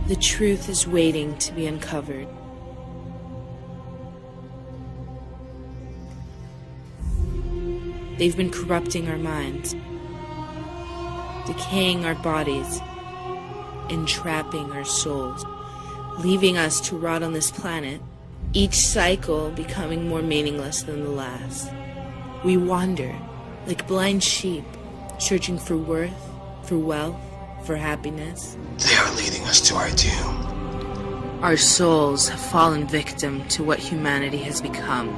The truth is waiting to be uncovered. They've been corrupting our minds, decaying our bodies, entrapping our souls, leaving us to rot on this planet, each cycle becoming more meaningless than the last. We wander like blind sheep, searching for worth, for wealth, for happiness. They are leading us to our doom. Our souls have fallen victim to what humanity has become.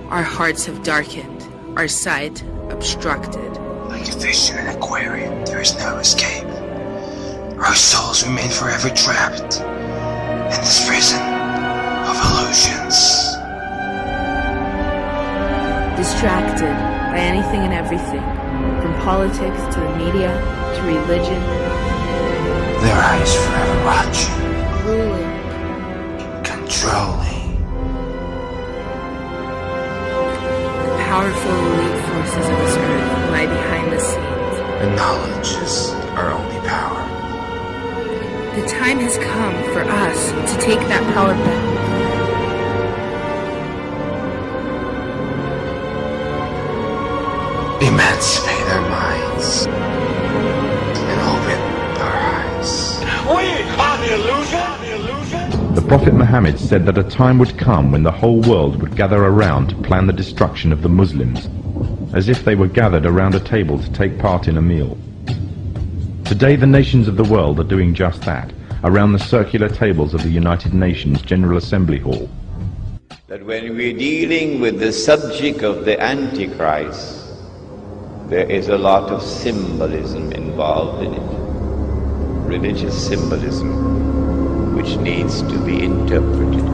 Our hearts have darkened, our sight obstructed. Like a fish in an aquarium, there is no escape. Our souls remain forever trapped in this prison of illusions. Distracted by anything and everything, from politics to the media to religion. Their eyes forever watching, Ruling. controlling. The powerful elite forces of this earth lie behind the scenes. And knowledge is our only power. The time has come for us to take that power back. Emancipate our minds and open our eyes. We are the illusion. The Prophet Muhammad said that a time would come when the whole world would gather around to plan the destruction of the Muslims, as if they were gathered around a table to take part in a meal. Today the nations of the world are doing just that, around the circular tables of the United Nations General Assembly Hall. That when we're dealing with the subject of the Antichrist, there is a lot of symbolism involved in it, religious symbolism, which needs to be interpreted.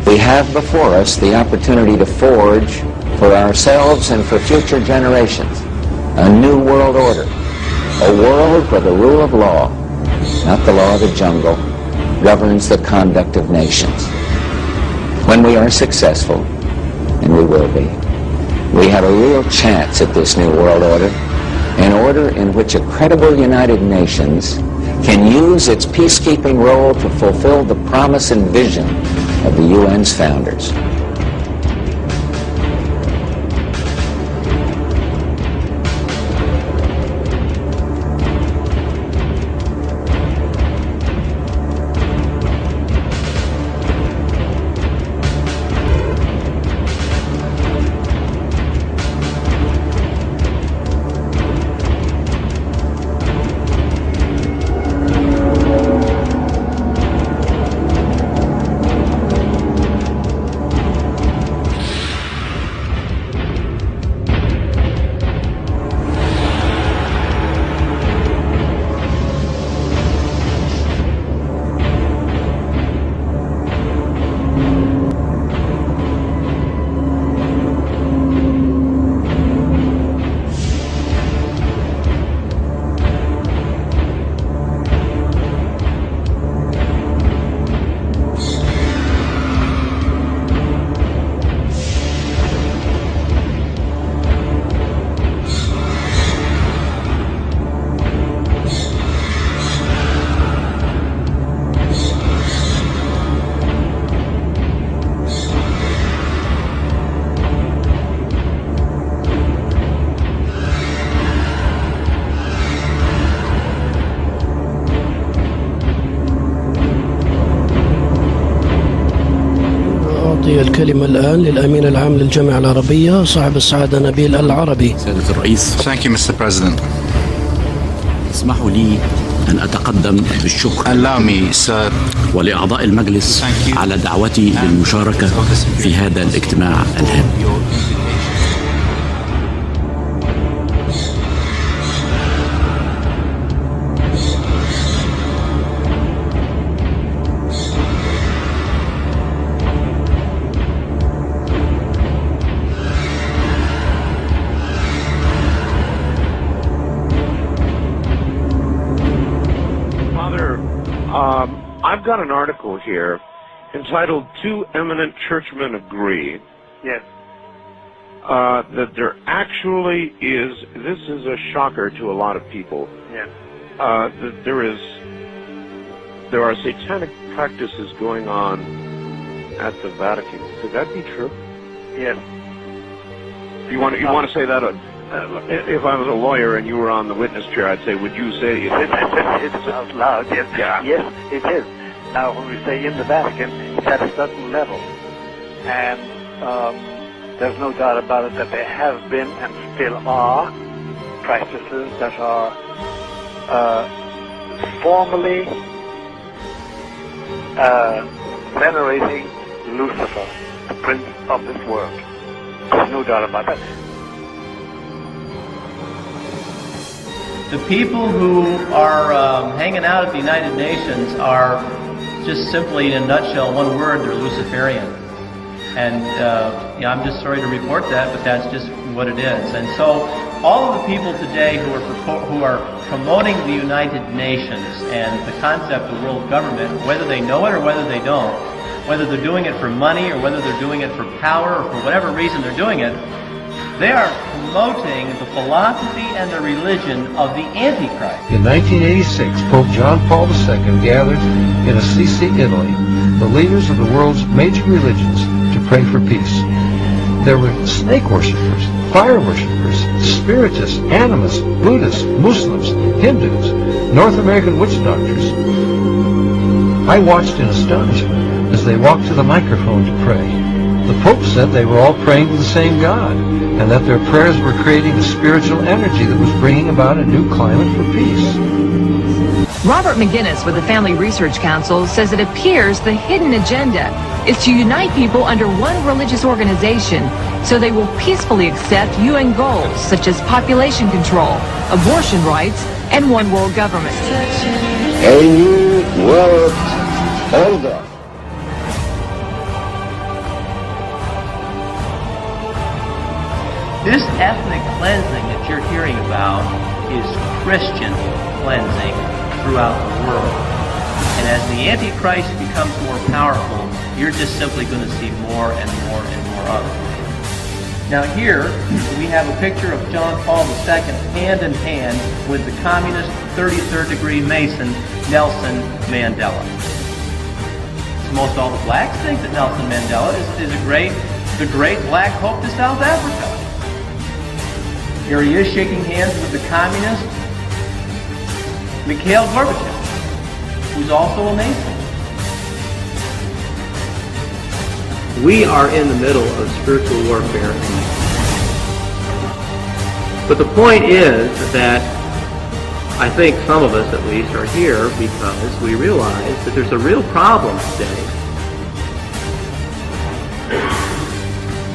We have before us the opportunity to forge for ourselves and for future generations a new world order, a world where the rule of law, not the law of the jungle, governs the conduct of nations. When we are successful, and we will be, we have a real chance at this new world order, an order in which a credible United Nations can use its peacekeeping role to fulfill the promise and vision of the UN's founders. الكلمة الآن للأمين العام للجامعة العربية صاحب السعادة نبيل العربي. سيادة الرئيس. Thank you, Mr. President. اسمحوا لي أن أتقدم بالشكر Allow me, sir, ولأعضاء المجلس على دعوتي للمشاركة في هذا الاجتماع الهام. I've got an article here entitled "Two Eminent Churchmen Agree." Yes. That there actually is, this is a shocker to a lot of people. Yes. That there are satanic practices going on at the Vatican. Could that be true? Yes. You want to say that? If I was a lawyer and you were on the witness chair, I'd say, would you say it? It's out loud. Yes. Yeah. Yes, it is. Now, when we say in the Vatican, it's at a certain level, and there's no doubt about it that there have been and still are practices that are formally venerating Lucifer, the prince of this world. There's no doubt about that. The people who are hanging out at the United Nations are just simply, in a nutshell, one word, they're Luciferian. And I'm just sorry to report that, but that's just what it is. And so all of the people today who are promoting the United Nations and the concept of world government, whether they know it or whether they don't, whether they're doing it for money or whether they're doing it for power or for whatever reason they're doing it, they are promoting the philosophy and the religion of the Antichrist. In 1986, Pope John Paul II gathered in Assisi, Italy, the leaders of the world's major religions to pray for peace. There were snake worshippers, fire worshippers, spiritists, animists, Buddhists, Muslims, Hindus, North American witch doctors. I watched in astonishment as they walked to the microphone to pray. The Pope said they were all praying to the same God, and that their prayers were creating a spiritual energy that was bringing about a new climate for peace. Robert McGinnis with the Family Research Council says it appears the hidden agenda is to unite people under one religious organization so they will peacefully accept UN goals such as population control, abortion rights, and one world government. A new world order. This ethnic cleansing that you're hearing about is Christian cleansing throughout the world. And as the Antichrist becomes more powerful, you're just simply going to see more and more and more of it. Now here, we have a picture of John Paul II hand in hand with the communist 33rd degree Mason, Nelson Mandela. So most all the blacks think that Nelson Mandela is the great black hope to South Africa. Here he is shaking hands with the communist Mikhail Gorbachev, who's also a Mason. We are in the middle of spiritual warfare. But the point is that I think some of us at least are here because we realize that there's a real problem today.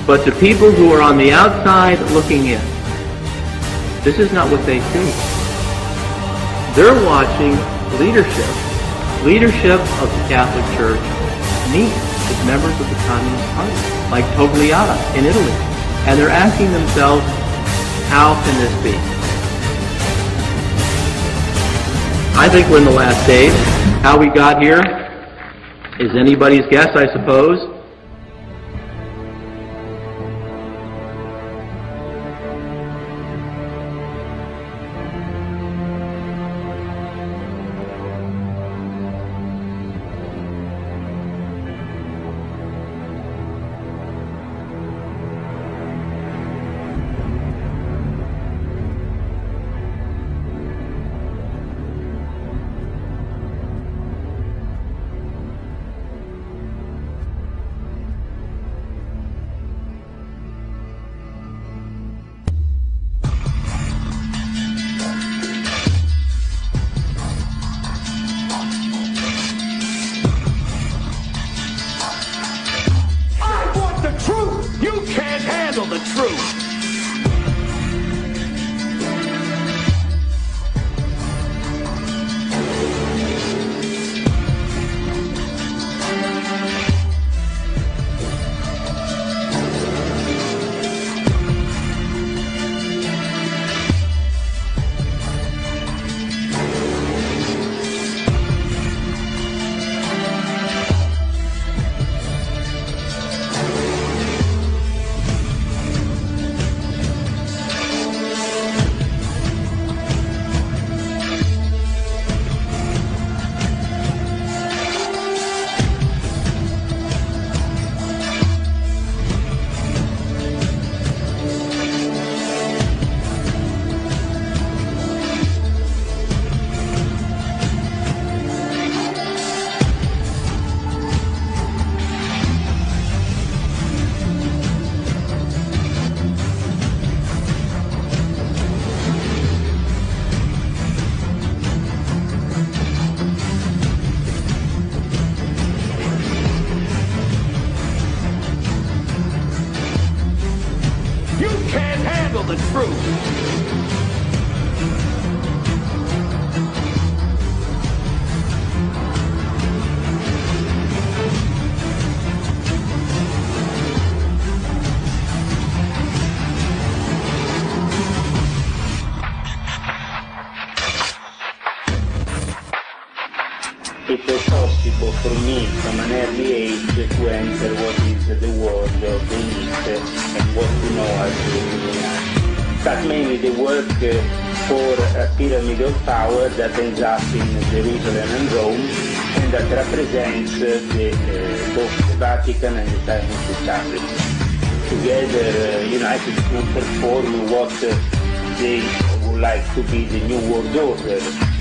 But to people who are on the outside looking in, this is not what they see. They're watching leadership of the Catholic Church meet with members of the Communist Party, like Togliatti in Italy. And they're asking themselves, how can this be? I think we're in the last days. How we got here is anybody's guess, I suppose. it was possible for me from an early age to enter what is the world of the elite and what we know as the Illuminati. But mainly the work for a pyramid of power that ends up in Jerusalem and Rome, and that represents both the Vatican and the Chinese Republic. Together, united to perform what they would like to be the New World Order.